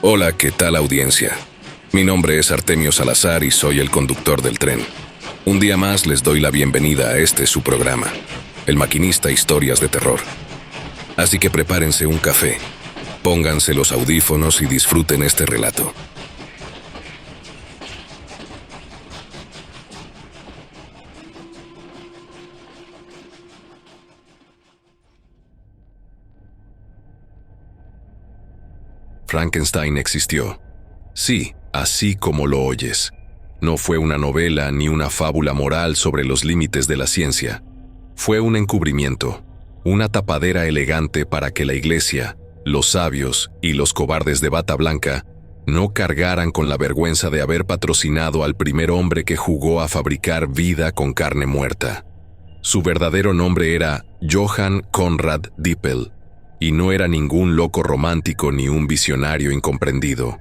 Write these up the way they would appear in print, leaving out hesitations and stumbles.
Hola, ¿qué tal audiencia? Mi nombre es Artemio Salazar y soy el conductor del tren. Un día más les doy la bienvenida a este su programa, El Maquinista Historias de Terror. Así que prepárense un café, pónganse los audífonos y disfruten este relato. Frankenstein existió. Sí, así como lo oyes. No fue una novela ni una fábula moral sobre los límites de la ciencia. Fue un encubrimiento, una tapadera elegante para que la iglesia, los sabios y los cobardes de bata blanca no cargaran con la vergüenza de haber patrocinado al primer hombre que jugó a fabricar vida con carne muerta. Su verdadero nombre era Johann Conrad Dippel, y no era ningún loco romántico ni un visionario incomprendido.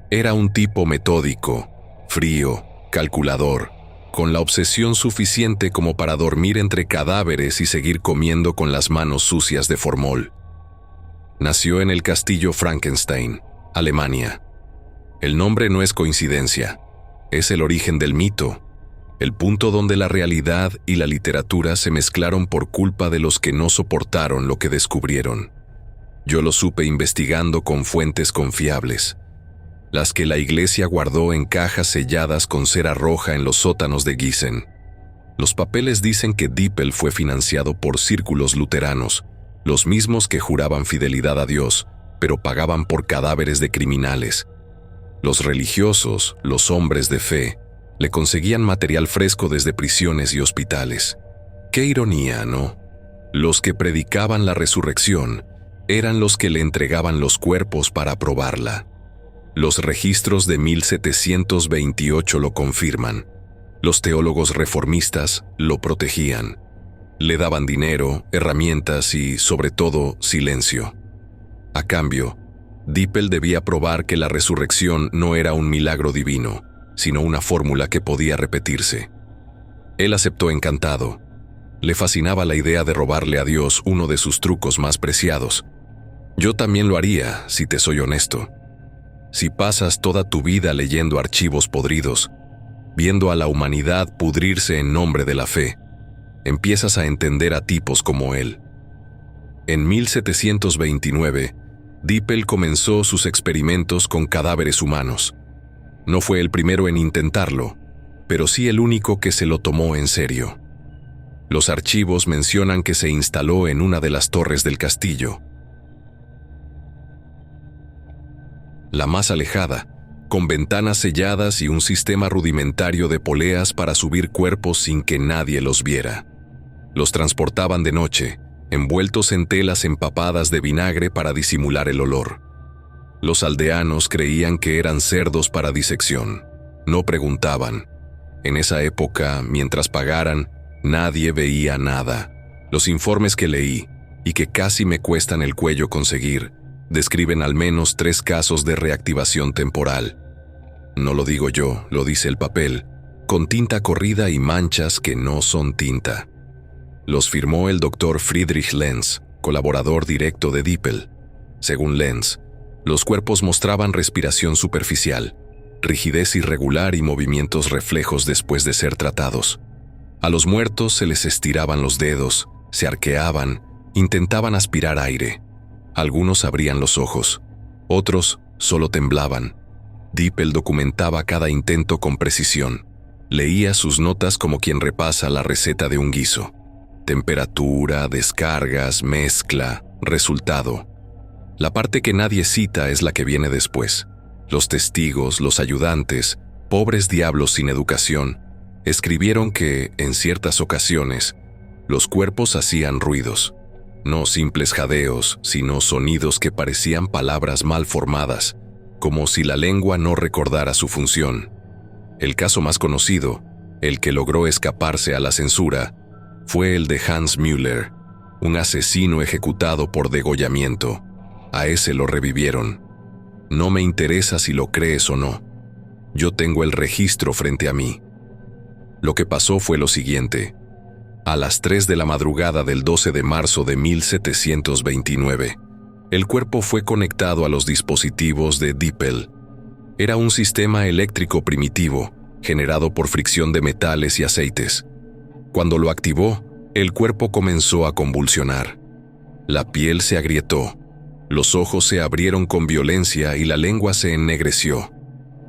Era un tipo metódico, frío, calculador, con la obsesión suficiente como para dormir entre cadáveres y seguir comiendo con las manos sucias de formol. Nació en el castillo Frankenstein, Alemania. El nombre no es coincidencia, es el origen del mito, el punto donde la realidad y la literatura se mezclaron por culpa de los que no soportaron lo que descubrieron. Yo lo supe investigando con fuentes confiables, las que la iglesia guardó en cajas selladas con cera roja en los sótanos de Gießen. Los papeles dicen que Dippel fue financiado por círculos luteranos, los mismos que juraban fidelidad a Dios, pero pagaban por cadáveres de criminales. Los religiosos, los hombres de fe, le conseguían material fresco desde prisiones y hospitales. Qué ironía, ¿no? Los que predicaban la resurrección eran los que le entregaban los cuerpos para probarla. Los registros de 1728 lo confirman. Los teólogos reformistas lo protegían. Le daban dinero, herramientas y, sobre todo, silencio. A cambio, Dippel debía probar que la resurrección no era un milagro divino, sino una fórmula que podía repetirse. Él aceptó encantado. Le fascinaba la idea de robarle a Dios uno de sus trucos más preciados. Yo también lo haría, si te soy honesto. Si pasas toda tu vida leyendo archivos podridos, viendo a la humanidad pudrirse en nombre de la fe, empiezas a entender a tipos como él. En 1729, Dippel comenzó sus experimentos con cadáveres humanos. No fue el primero en intentarlo, pero sí el único que se lo tomó en serio. Los archivos mencionan que se instaló en una de las torres del castillo, la más alejada, con ventanas selladas y un sistema rudimentario de poleas para subir cuerpos sin que nadie los viera. Los transportaban de noche, envueltos en telas empapadas de vinagre para disimular el olor. Los aldeanos creían que eran cerdos para disección. No preguntaban. En esa época, mientras pagaran, nadie veía nada. Los informes que leí, y que casi me cuestan el cuello conseguir, describen al menos 3 casos de reactivación temporal. No lo digo yo, lo dice el papel, con tinta corrida y manchas que no son tinta. Los firmó el doctor Friedrich Lenz, colaborador directo de Dippel. Según Lenz, los cuerpos mostraban respiración superficial, rigidez irregular y movimientos reflejos después de ser tratados. A los muertos se les estiraban los dedos, se arqueaban, intentaban aspirar aire. Algunos abrían los ojos, otros solo temblaban. Dippel documentaba cada intento con precisión. Leía sus notas como quien repasa la receta de un guiso. Temperatura, descargas, mezcla, resultado. La parte que nadie cita es la que viene después. Los testigos, los ayudantes, pobres diablos sin educación, escribieron que, en ciertas ocasiones, los cuerpos hacían ruidos. No simples jadeos, sino sonidos que parecían palabras mal formadas, como si la lengua no recordara su función. El caso más conocido, el que logró escaparse a la censura, fue el de Hans Müller, un asesino ejecutado por degollamiento. A ese lo revivieron. No me interesa si lo crees o no. Yo tengo el registro frente a mí. Lo que pasó fue lo siguiente. A las 3 de la madrugada del 12 de marzo de 1729, El cuerpo fue conectado a los dispositivos de Dippel. Era un sistema eléctrico primitivo, generado por fricción de metales y aceites. Cuando lo activó, el cuerpo comenzó a convulsionar. La piel se agrietó, los ojos se abrieron con violencia y la lengua se ennegreció.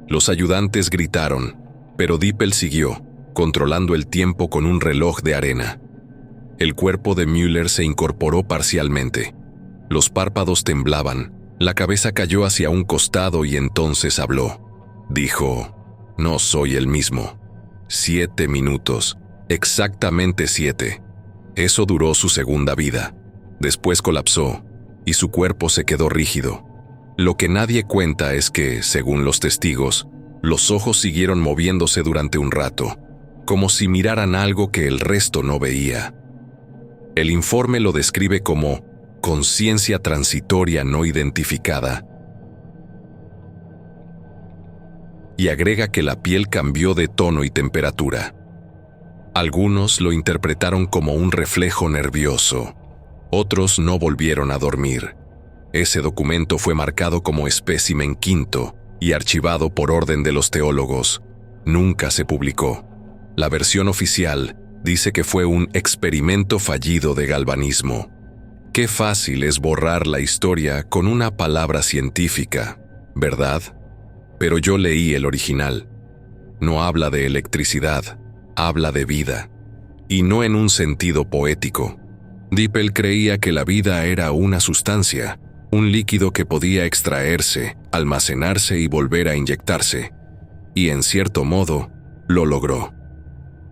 Los ayudantes gritaron, pero Dippel siguió, controlando el tiempo con un reloj de arena. El cuerpo de Müller se incorporó parcialmente. Los párpados temblaban, la cabeza cayó hacia un costado y entonces habló. Dijo, «No soy el mismo. 7 minutos, exactamente 7. Eso duró su segunda vida. Después colapsó, y su cuerpo se quedó rígido. Lo que nadie cuenta es que, según los testigos, los ojos siguieron moviéndose durante un rato, como si miraran algo que el resto no veía. El informe lo describe como conciencia transitoria no identificada y agrega que la piel cambió de tono y temperatura. Algunos lo interpretaron como un reflejo nervioso. Otros no volvieron a dormir. Ese documento fue marcado como espécimen quinto y archivado por orden de los teólogos. Nunca se publicó. La versión oficial dice que fue un experimento fallido de galvanismo. Qué fácil es borrar la historia con una palabra científica, ¿verdad? Pero yo leí el original. No habla de electricidad, habla de vida. Y no en un sentido poético. Dippel creía que la vida era una sustancia, un líquido que podía extraerse, almacenarse y volver a inyectarse. Y en cierto modo, lo logró.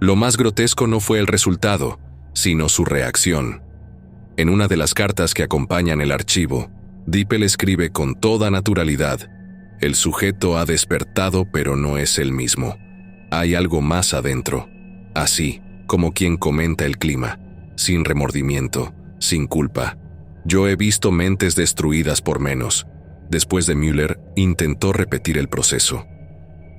Lo más grotesco no fue el resultado, sino su reacción. En una de las cartas que acompañan el archivo, Dippel escribe con toda naturalidad: «El sujeto ha despertado pero no es el mismo. Hay algo más adentro». Así, como quien comenta el clima, sin remordimiento, sin culpa. Yo he visto mentes destruidas por menos. Después de Müller, intentó repetir el proceso.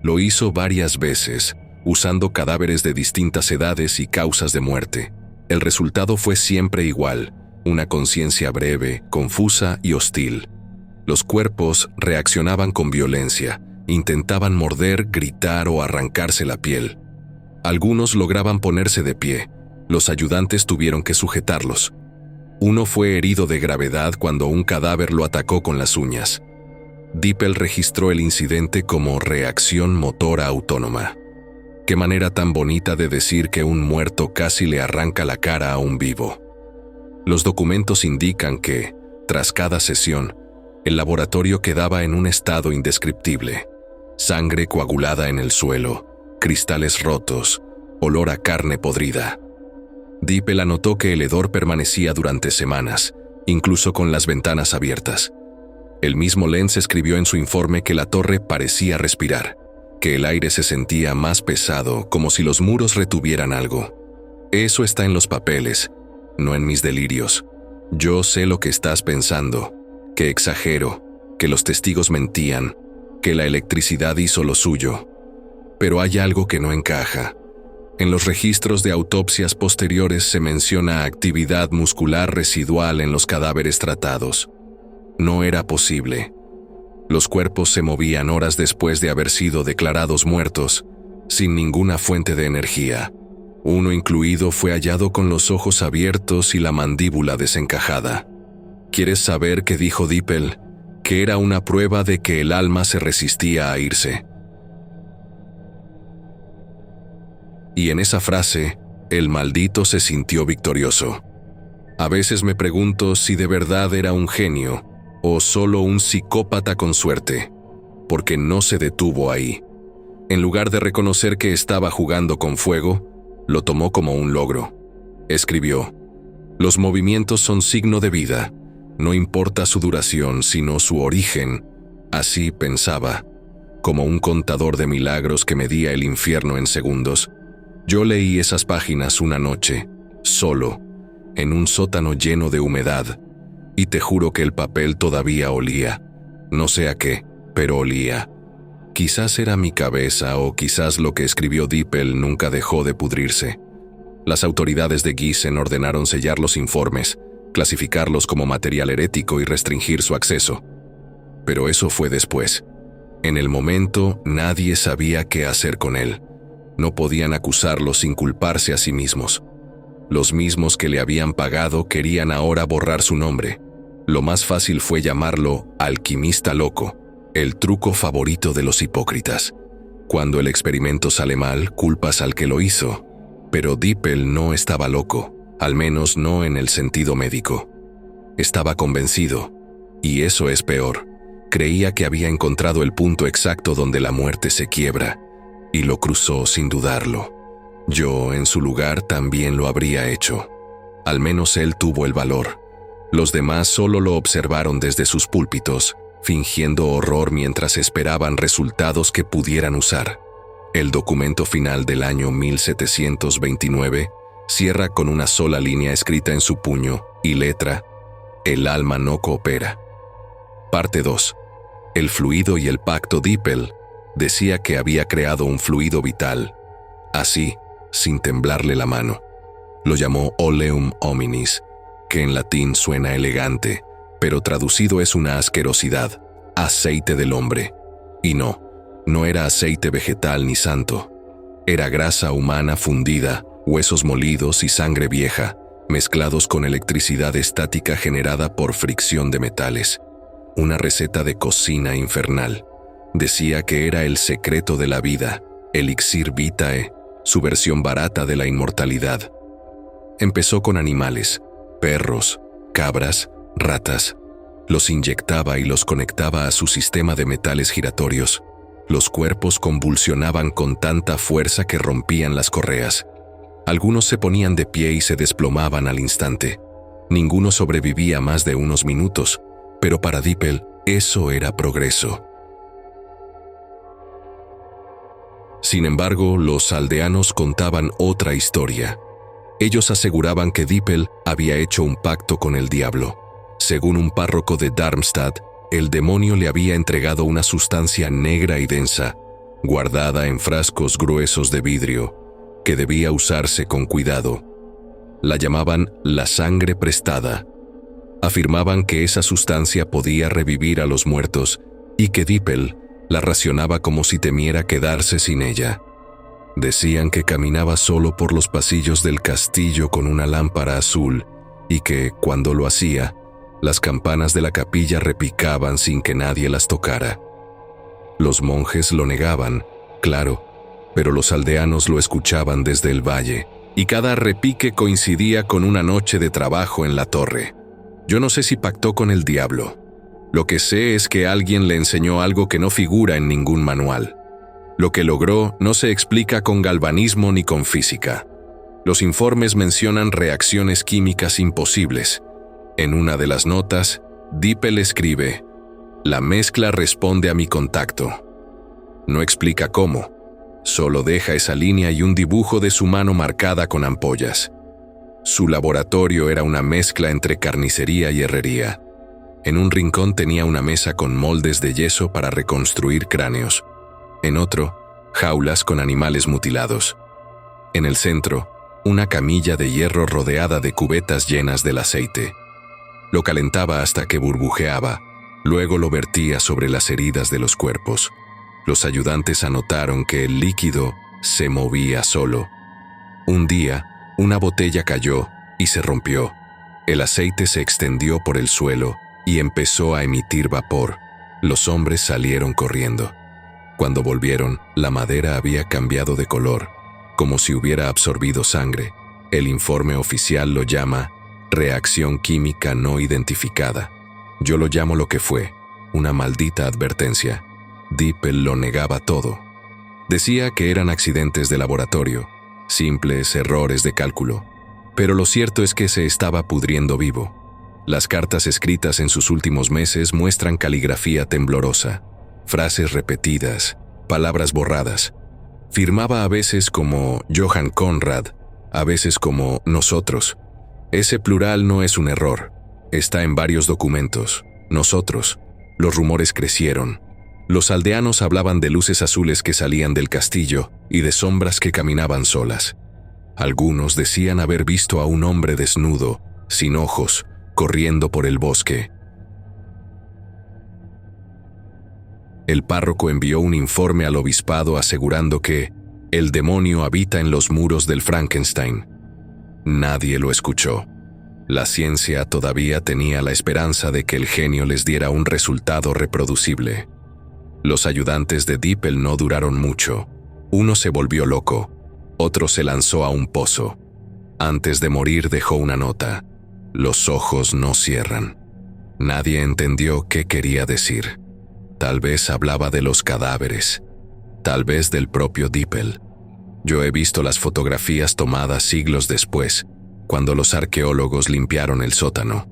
Lo hizo varias veces, usando cadáveres de distintas edades y causas de muerte. El resultado fue siempre igual: una conciencia breve, confusa y hostil. Los cuerpos reaccionaban con violencia, intentaban morder, gritar o arrancarse la piel. Algunos lograban ponerse de pie. Los ayudantes tuvieron que sujetarlos. Uno fue herido de gravedad cuando un cadáver lo atacó con las uñas. Dippel registró el incidente como reacción motora autónoma. Qué manera tan bonita de decir que un muerto casi le arranca la cara a un vivo. Los documentos indican que, tras cada sesión, el laboratorio quedaba en un estado indescriptible. Sangre coagulada en el suelo, cristales rotos, olor a carne podrida. Dippel anotó que el hedor permanecía durante semanas, incluso con las ventanas abiertas. El mismo Lenz escribió en su informe que la torre parecía respirar, que el aire se sentía más pesado, como si los muros retuvieran algo. Eso está en los papeles, no en mis delirios. Yo sé lo que estás pensando, que exagero, que los testigos mentían, que la electricidad hizo lo suyo. Pero hay algo que no encaja. En los registros de autopsias posteriores se menciona actividad muscular residual en los cadáveres tratados. No era posible. Los cuerpos se movían horas después de haber sido declarados muertos, sin ninguna fuente de energía. Uno incluido fue hallado con los ojos abiertos y la mandíbula desencajada. ¿Quieres saber qué dijo Dippel? Que era una prueba de que el alma se resistía a irse. Y en esa frase, el maldito se sintió victorioso. A veces me pregunto si de verdad era un genio o solo un psicópata con suerte, porque no se detuvo ahí. En lugar de reconocer que estaba jugando con fuego, lo tomó como un logro. Escribió: «Los movimientos son signo de vida, no importa su duración, sino su origen». Así pensaba, como un contador de milagros que medía el infierno en segundos. Yo leí esas páginas una noche, solo, en un sótano lleno de humedad, y te juro que el papel todavía olía. No sé a qué, pero olía. Quizás era mi cabeza o quizás lo que escribió Dippel nunca dejó de pudrirse. Las autoridades de Gießen ordenaron sellar los informes, clasificarlos como material herético y restringir su acceso. Pero eso fue después. En el momento, nadie sabía qué hacer con él. No podían acusarlo sin culparse a sí mismos. Los mismos que le habían pagado querían ahora borrar su nombre. Lo más fácil fue llamarlo alquimista loco, el truco favorito de los hipócritas. Cuando el experimento sale mal, culpas al que lo hizo. Pero Dippel no estaba loco, al menos no en el sentido médico. Estaba convencido, y eso es peor. Creía que había encontrado el punto exacto donde la muerte se quiebra, y lo cruzó sin dudarlo. Yo, en su lugar, también lo habría hecho. Al menos él tuvo el valor. Los demás solo lo observaron desde sus púlpitos, fingiendo horror mientras esperaban resultados que pudieran usar. El documento final del año 1729 cierra con una sola línea escrita en su puño y letra: el alma no coopera. Parte 2. El fluido y el pacto. Dippel decía que había creado un fluido vital. Así, sin temblarle la mano. Lo llamó oleum hominis, que en latín suena elegante, pero traducido es una asquerosidad, aceite del hombre. Y no era aceite vegetal ni santo. Era grasa humana fundida, huesos molidos y sangre vieja, mezclados con electricidad estática generada por fricción de metales. Una receta de cocina infernal. Decía que era el secreto de la vida, elixir vitae, su versión barata de la inmortalidad. Empezó con animales, perros, cabras, ratas. Los inyectaba y los conectaba a su sistema de metales giratorios. Los cuerpos convulsionaban con tanta fuerza que rompían las correas. Algunos se ponían de pie y se desplomaban al instante. Ninguno sobrevivía más de unos minutos, pero para Dippel eso era progreso. Sin embargo, los aldeanos contaban otra historia. Ellos aseguraban que Dippel había hecho un pacto con el diablo. Según un párroco de Darmstadt, el demonio le había entregado una sustancia negra y densa, guardada en frascos gruesos de vidrio, que debía usarse con cuidado. La llamaban la sangre prestada. Afirmaban que esa sustancia podía revivir a los muertos y que Dippel la racionaba como si temiera quedarse sin ella. Decían que caminaba solo por los pasillos del castillo con una lámpara azul y que, cuando lo hacía, las campanas de la capilla repicaban sin que nadie las tocara. Los monjes lo negaban, claro, pero los aldeanos lo escuchaban desde el valle, y cada repique coincidía con una noche de trabajo en la torre. Yo no sé si pactó con el diablo. Lo que sé es que alguien le enseñó algo que no figura en ningún manual. Lo que logró no se explica con galvanismo ni con física. Los informes mencionan reacciones químicas imposibles. En una de las notas, Dippel escribe: la mezcla responde a mi contacto. No explica cómo, solo deja esa línea y un dibujo de su mano marcada con ampollas. Su laboratorio era una mezcla entre carnicería y herrería. En un rincón tenía una mesa con moldes de yeso para reconstruir cráneos. En otro, jaulas con animales mutilados. En el centro, una camilla de hierro rodeada de cubetas llenas del aceite. Lo calentaba hasta que burbujeaba, luego lo vertía sobre las heridas de los cuerpos. Los ayudantes anotaron que el líquido se movía solo. Un día, una botella cayó y se rompió. El aceite se extendió por el suelo y empezó a emitir vapor. Los hombres salieron corriendo. Cuando volvieron, la madera había cambiado de color, como si hubiera absorbido sangre. El informe oficial lo llama reacción química no identificada. Yo lo llamo lo que fue, una maldita advertencia. Dippel lo negaba todo. Decía que eran accidentes de laboratorio, simples errores de cálculo. Pero lo cierto es que se estaba pudriendo vivo. Las cartas escritas en sus últimos meses muestran caligrafía temblorosa, frases repetidas, palabras borradas. Firmaba a veces como Johann Conrad, a veces como nosotros. Ese plural no es un error. Está en varios documentos. Nosotros. Los rumores crecieron. Los aldeanos hablaban de luces azules que salían del castillo y de sombras que caminaban solas. Algunos decían haber visto a un hombre desnudo, sin ojos, corriendo por el bosque. El párroco envió un informe al obispado asegurando que el demonio habita en los muros del Frankenstein. Nadie lo escuchó. La ciencia todavía tenía la esperanza de que el genio les diera un resultado reproducible. Los ayudantes de Dippel no duraron mucho. Uno se volvió loco, otro se lanzó a un pozo. Antes de morir dejó una nota: los ojos no cierran. Nadie entendió qué quería decir. Tal vez hablaba de los cadáveres, tal vez del propio Dippel. Yo he visto las fotografías tomadas siglos después, cuando los arqueólogos limpiaron el sótano.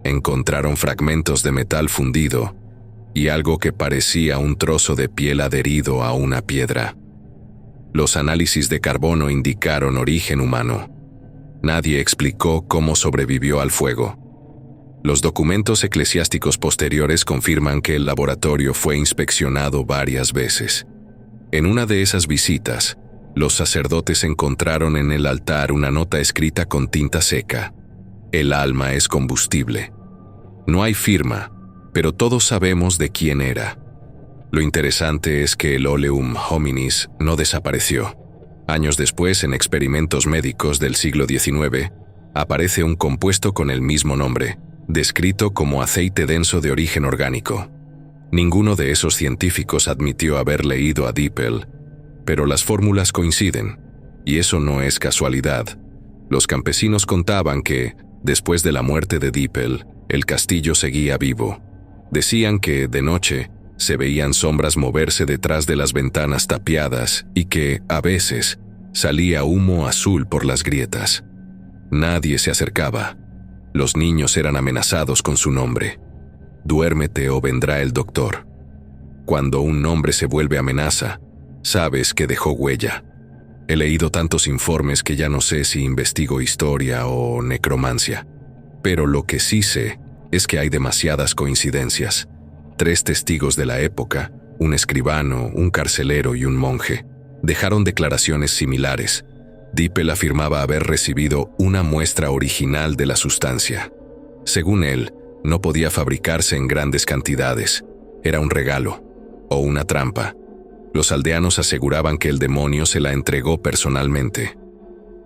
Encontraron fragmentos de metal fundido y algo que parecía un trozo de piel adherido a una piedra. Los análisis de carbono indicaron origen humano. Nadie explicó cómo sobrevivió al fuego. Los documentos eclesiásticos posteriores confirman que el laboratorio fue inspeccionado varias veces. En una de esas visitas, los sacerdotes encontraron en el altar una nota escrita con tinta seca: el alma es combustible. No hay firma, pero todos sabemos de quién era. Lo interesante es que el Oleum hominis no desapareció. Años después, en experimentos médicos del siglo XIX, aparece un compuesto con el mismo nombre, descrito como aceite denso de origen orgánico. Ninguno de esos científicos admitió haber leído a Dippel, pero las fórmulas coinciden, y eso no es casualidad. Los campesinos contaban que, después de la muerte de Dippel, el castillo seguía vivo. Decían que, de noche, se veían sombras moverse detrás de las ventanas tapiadas y que, a veces, salía humo azul por las grietas. Nadie se acercaba. Los niños eran amenazados con su nombre: duérmete o vendrá el doctor. Cuando un nombre se vuelve amenaza, sabes que dejó huella. He leído tantos informes que ya no sé si investigo historia o necromancia. Pero lo que sí sé es que hay demasiadas coincidencias. 3 testigos de la época, un escribano, un carcelero y un monje, dejaron declaraciones similares. Dippel afirmaba haber recibido una muestra original de la sustancia. Según él, no podía fabricarse en grandes cantidades. Era un regalo o una trampa. Los aldeanos aseguraban que el demonio se la entregó personalmente.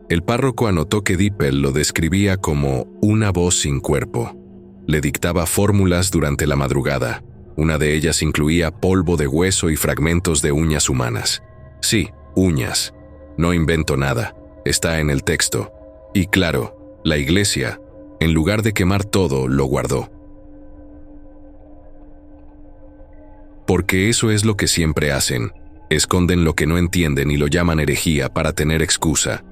El párroco anotó que Dippel lo describía como una voz sin cuerpo. Le dictaba fórmulas durante la madrugada. Una de ellas incluía polvo de hueso y fragmentos de uñas humanas. Sí, uñas. No invento nada. Está en el texto. Y claro, la iglesia, en lugar de quemar todo, lo guardó. Porque eso es lo que siempre hacen. Esconden lo que no entienden y lo llaman herejía para tener excusa.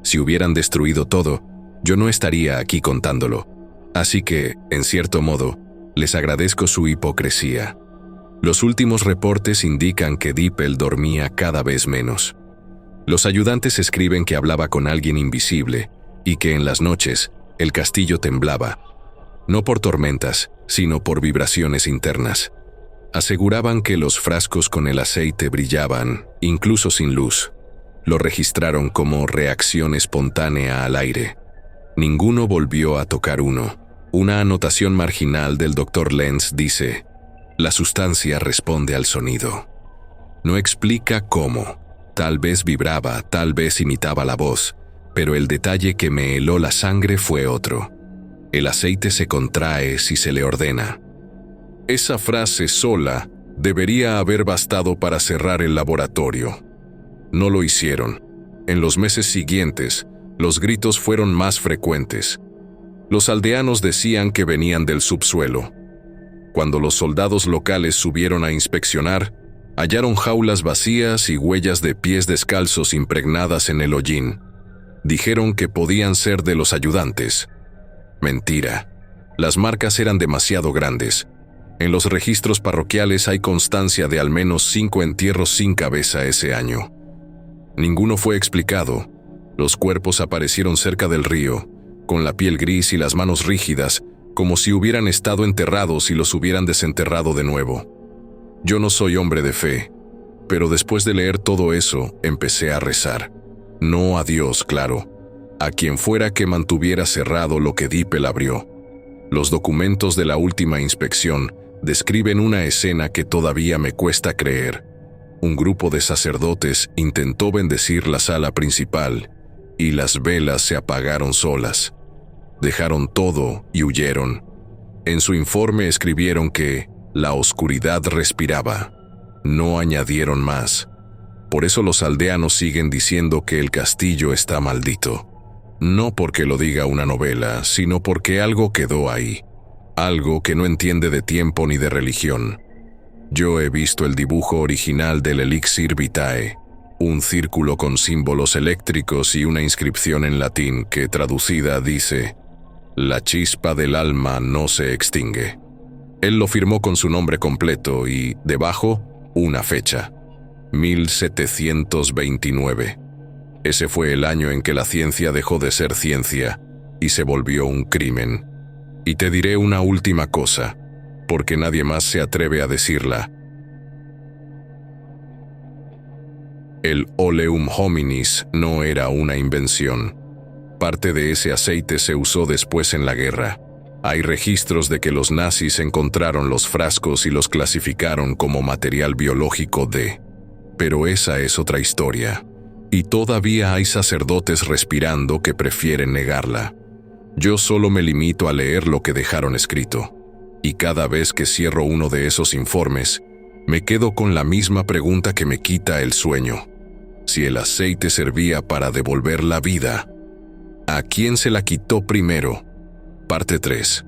Si hubieran destruido todo, yo no estaría aquí contándolo. Así que, en cierto modo, les agradezco su hipocresía. Los últimos reportes indican que Dippel dormía cada vez menos. Los ayudantes escriben que hablaba con alguien invisible y que en las noches el castillo temblaba. No por tormentas, sino por vibraciones internas. Aseguraban que los frascos con el aceite brillaban, incluso sin luz. Lo registraron como reacción espontánea al aire. Ninguno volvió a tocar uno. Una anotación marginal del Dr. Lenz dice: la sustancia responde al sonido. No explica cómo. Tal vez vibraba, tal vez imitaba la voz, pero el detalle que me heló la sangre fue otro. El aceite se contrae si se le ordena. Esa frase sola debería haber bastado para cerrar el laboratorio. No lo hicieron. En los meses siguientes, los gritos fueron más frecuentes. Los aldeanos decían que venían del subsuelo. Cuando los soldados locales subieron a inspeccionar, hallaron jaulas vacías y huellas de pies descalzos impregnadas en el hollín. Dijeron que podían ser de los ayudantes. Mentira. Las marcas eran demasiado grandes. En los registros parroquiales hay constancia de al menos 5 entierros sin cabeza ese año. Ninguno fue explicado. Los cuerpos aparecieron cerca del río, con la piel gris y las manos rígidas, como si hubieran estado enterrados y los hubieran desenterrado de nuevo. Yo no soy hombre de fe, pero después de leer todo eso, empecé a rezar. No a Dios, claro, a quien fuera que mantuviera cerrado lo que Dippel abrió. Los documentos de la última inspección describen una escena que todavía me cuesta creer. Un grupo de sacerdotes intentó bendecir la sala principal y las velas se apagaron solas. Dejaron todo y huyeron. En su informe escribieron que la oscuridad respiraba. No añadieron más. Por eso los aldeanos siguen diciendo que el castillo está maldito. No porque lo diga una novela, sino porque algo quedó ahí. Algo que no entiende de tiempo ni de religión. Yo he visto el dibujo original del Elixir Vitae, un círculo con símbolos eléctricos y una inscripción en latín que traducida dice: «La chispa del alma no se extingue». Él lo firmó con su nombre completo y, debajo, una fecha: 1729. Ese fue el año en que la ciencia dejó de ser ciencia y se volvió un crimen. Y te diré una última cosa, porque nadie más se atreve a decirla. El Oleum hominis no era una invención. Parte de ese aceite se usó después en la guerra. Hay registros de que los nazis encontraron los frascos y los clasificaron como material biológico D. Pero esa es otra historia. Y todavía hay sacerdotes respirando que prefieren negarla. Yo solo me limito a leer lo que dejaron escrito. Y cada vez que cierro uno de esos informes, me quedo con la misma pregunta que me quita el sueño. Si el aceite servía para devolver la vida, ¿a quién se la quitó primero? Parte 3.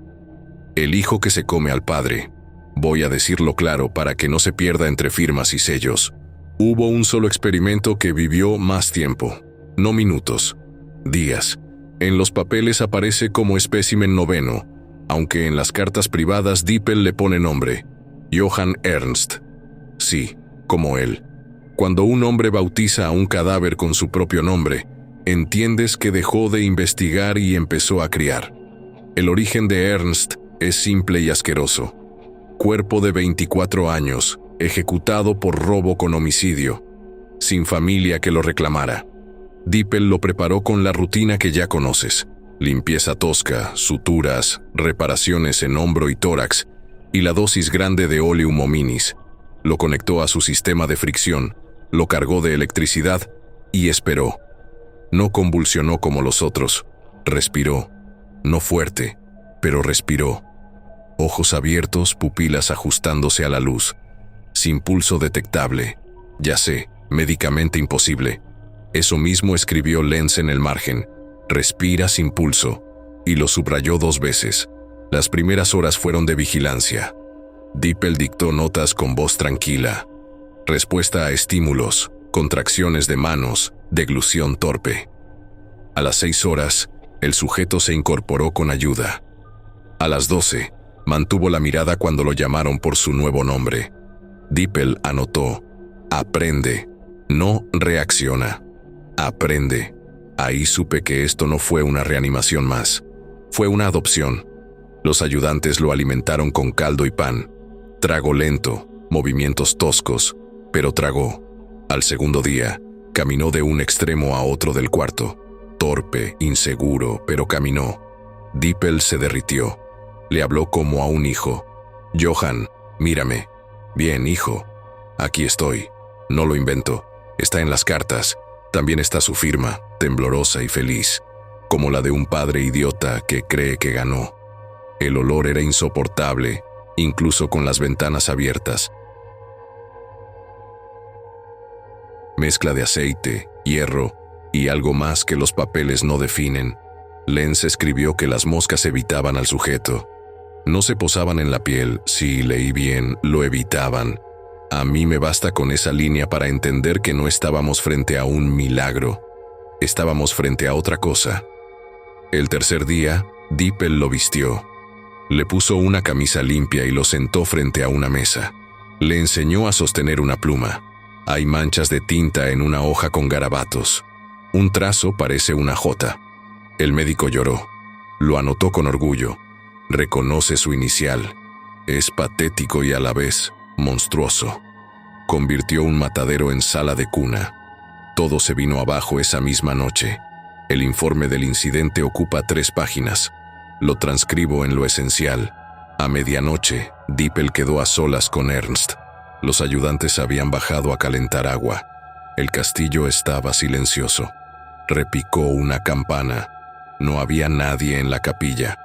El hijo que se come al padre. Voy a decirlo claro para que no se pierda entre firmas y sellos. Hubo un solo experimento que vivió más tiempo, no minutos, días. En los papeles aparece como espécimen 9, aunque en las cartas privadas Dippel le pone nombre: Johann Ernst. Sí, como él. Cuando un hombre bautiza a un cadáver con su propio nombre, entiendes que dejó de investigar y empezó a criar. El origen de Ernst es simple y asqueroso. Cuerpo de 24 años, ejecutado por robo con homicidio, sin familia que lo reclamara. Dippel lo preparó con la rutina que ya conoces: limpieza tosca, suturas, reparaciones en hombro y tórax, y la dosis grande de Oleum hominis. Lo conectó a su sistema de fricción, lo cargó de electricidad y esperó. No convulsionó como los otros, respiró. No fuerte, pero respiró. Ojos abiertos, pupilas ajustándose a la luz. Sin pulso detectable. Ya sé, médicamente imposible. Eso mismo escribió Lenz en el margen. Respira sin pulso. Y lo subrayó 2 veces. Las primeras horas fueron de vigilancia. Dippel dictó notas con voz tranquila. Respuesta a estímulos, contracciones de manos, deglución torpe. A las 6 horas, el sujeto se incorporó con ayuda. A las 12, mantuvo la mirada cuando lo llamaron por su nuevo nombre. Dippel anotó: aprende, no reacciona. Aprende. Ahí supe que esto no fue una reanimación más. Fue una adopción. Los ayudantes lo alimentaron con caldo y pan. Trago lento, movimientos toscos, pero tragó. Al segundo día, caminó de un extremo a otro del cuarto. Torpe, inseguro, pero caminó. Dippel se derritió. Le habló como a un hijo. Johann, mírame. Bien, hijo. Aquí estoy. No lo invento. Está en las cartas. También está su firma, temblorosa y feliz, como la de un padre idiota que cree que ganó. El olor era insoportable, incluso con las ventanas abiertas. Mezcla de aceite, hierro y algo más que los papeles no definen. Lenz escribió que las moscas evitaban al sujeto. No se posaban en la piel, si leí bien, lo evitaban. A mí me basta con esa línea para entender que no estábamos frente a un milagro. Estábamos frente a otra cosa. El tercer día, Dippel lo vistió. Le puso una camisa limpia y lo sentó frente a una mesa. Le enseñó a sostener una pluma. Hay manchas de tinta en una hoja con garabatos. Un trazo parece una J. El médico lloró. Lo anotó con orgullo. Reconoce su inicial. Es patético y a la vez monstruoso. Convirtió un matadero en sala de cuna. Todo se vino abajo esa misma noche. El informe del incidente ocupa 3 páginas. Lo transcribo en lo esencial. A medianoche, Dippel quedó a solas con Ernst. Los ayudantes habían bajado a calentar agua. El castillo estaba silencioso. Repicó una campana. No había nadie en la capilla.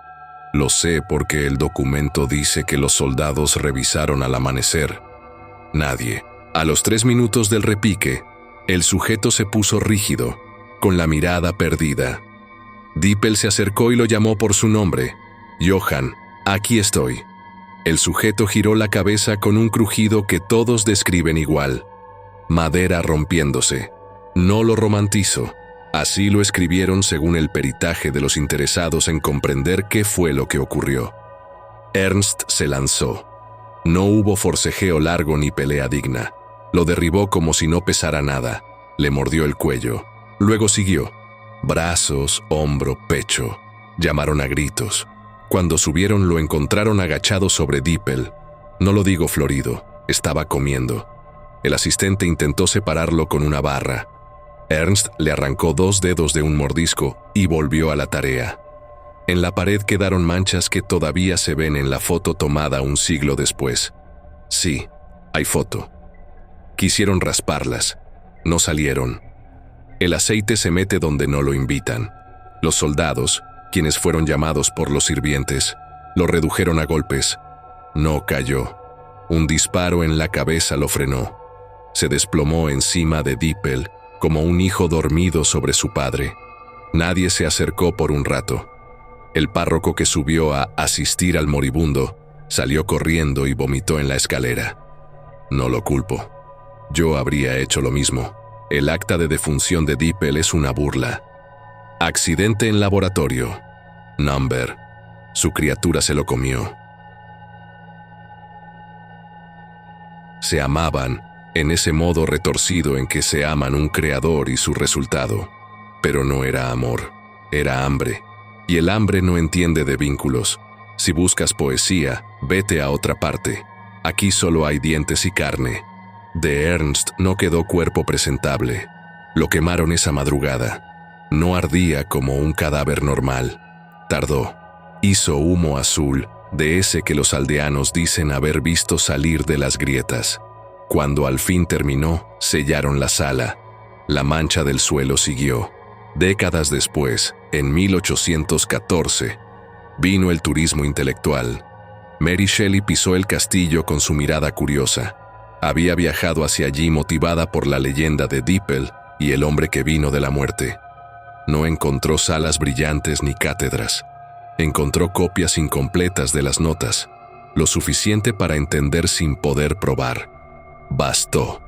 Lo sé porque el documento dice que los soldados revisaron al amanecer. Nadie. A los 3 minutos del repique, el sujeto se puso rígido, con la mirada perdida. Dippel se acercó y lo llamó por su nombre. Johann, aquí estoy. El sujeto giró la cabeza con un crujido que todos describen igual. Madera rompiéndose. No lo romantizo. Así lo escribieron según el peritaje de los interesados en comprender qué fue lo que ocurrió. Ernst se lanzó. No hubo forcejeo largo ni pelea digna. Lo derribó como si no pesara nada. Le mordió el cuello. Luego siguió. Brazos, hombro, pecho. Llamaron a gritos. Cuando subieron lo encontraron agachado sobre Dippel. No lo digo florido, estaba comiendo. El asistente intentó separarlo con una barra. Ernst le arrancó 2 dedos de un mordisco y volvió a la tarea. En la pared quedaron manchas que todavía se ven en la foto tomada un siglo después. Sí, hay foto. Quisieron rasparlas. No salieron. El aceite se mete donde no lo invitan. Los soldados, quienes fueron llamados por los sirvientes, lo redujeron a golpes. No cayó. Un disparo en la cabeza lo frenó. Se desplomó encima de Dippel como un hijo dormido sobre su padre. Nadie se acercó por un rato. El párroco que subió a asistir al moribundo salió corriendo y vomitó en la escalera. No lo culpo. Yo habría hecho lo mismo. El acta de defunción de Dippel es una burla. Accidente en laboratorio. Number. Su criatura se lo comió. Se amaban, en ese modo retorcido en que se aman un creador y su resultado. Pero no era amor, era hambre. Y el hambre no entiende de vínculos. Si buscas poesía, vete a otra parte. Aquí solo hay dientes y carne. De Ernst no quedó cuerpo presentable. Lo quemaron esa madrugada. No ardía como un cadáver normal. Tardó. Hizo humo azul, de ese que los aldeanos dicen haber visto salir de las grietas. Cuando al fin terminó, sellaron la sala. La mancha del suelo siguió. Décadas después, en 1814, vino el turismo intelectual. Mary Shelley pisó el castillo con su mirada curiosa. Había viajado hacia allí motivada por la leyenda de Dippel y el hombre que vino de la muerte. No encontró salas brillantes ni cátedras. Encontró copias incompletas de las notas, lo suficiente para entender sin poder probar. Bastó.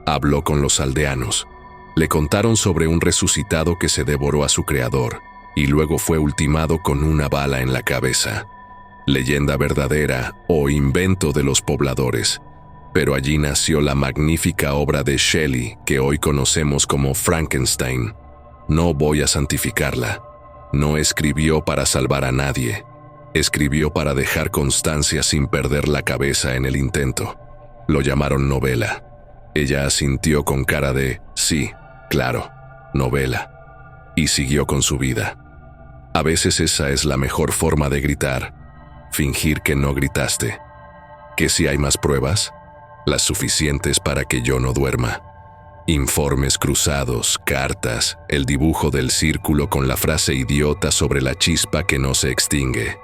Habló con los aldeanos. Le contaron sobre un resucitado que se devoró a su creador y luego fue ultimado con una bala en la cabeza. Leyenda verdadera o invento de los pobladores. Pero allí nació la magnífica obra de Shelley que hoy conocemos como Frankenstein. No voy a santificarla. No escribió para salvar a nadie. Escribió para dejar constancia sin perder la cabeza en el intento. Lo llamaron novela. Ella asintió con cara de sí, claro, novela. Y siguió con su vida. A veces esa es la mejor forma de gritar. Fingir que no gritaste. ¿Que si hay más pruebas? Las suficientes para que yo no duerma. Informes cruzados, cartas, el dibujo del círculo con la frase idiota sobre la chispa que no se extingue.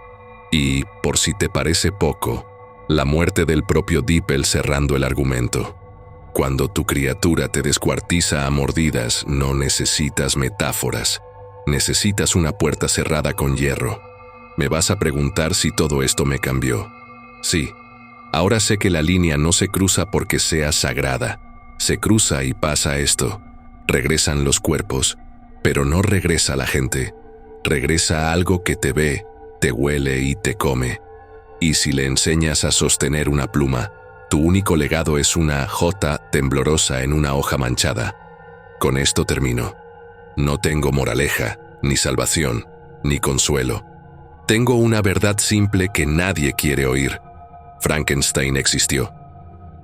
Y, por si te parece poco, la muerte del propio Dippel cerrando el argumento. Cuando tu criatura te descuartiza a mordidas, no necesitas metáforas. Necesitas una puerta cerrada con hierro. Me vas a preguntar si todo esto me cambió. Sí, ahora sé que la línea no se cruza porque sea sagrada. Se cruza y pasa esto. Regresan los cuerpos, pero no regresa la gente. Regresa algo que te ve, te huele y te come. Y si le enseñas a sostener una pluma, tu único legado es una J temblorosa en una hoja manchada. Con esto termino. No tengo moraleja, ni salvación, ni consuelo. Tengo una verdad simple que nadie quiere oír. Frankenstein existió.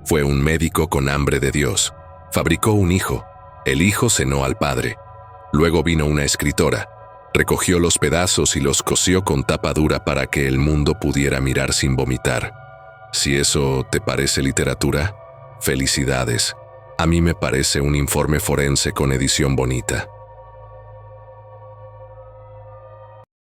Fue un médico con hambre de Dios. Fabricó un hijo. El hijo cenó al padre. Luego vino una escritora. Recogió los pedazos y los cosió con tapa dura para que el mundo pudiera mirar sin vomitar. Si eso te parece literatura, felicidades. A mí me parece un informe forense con edición bonita.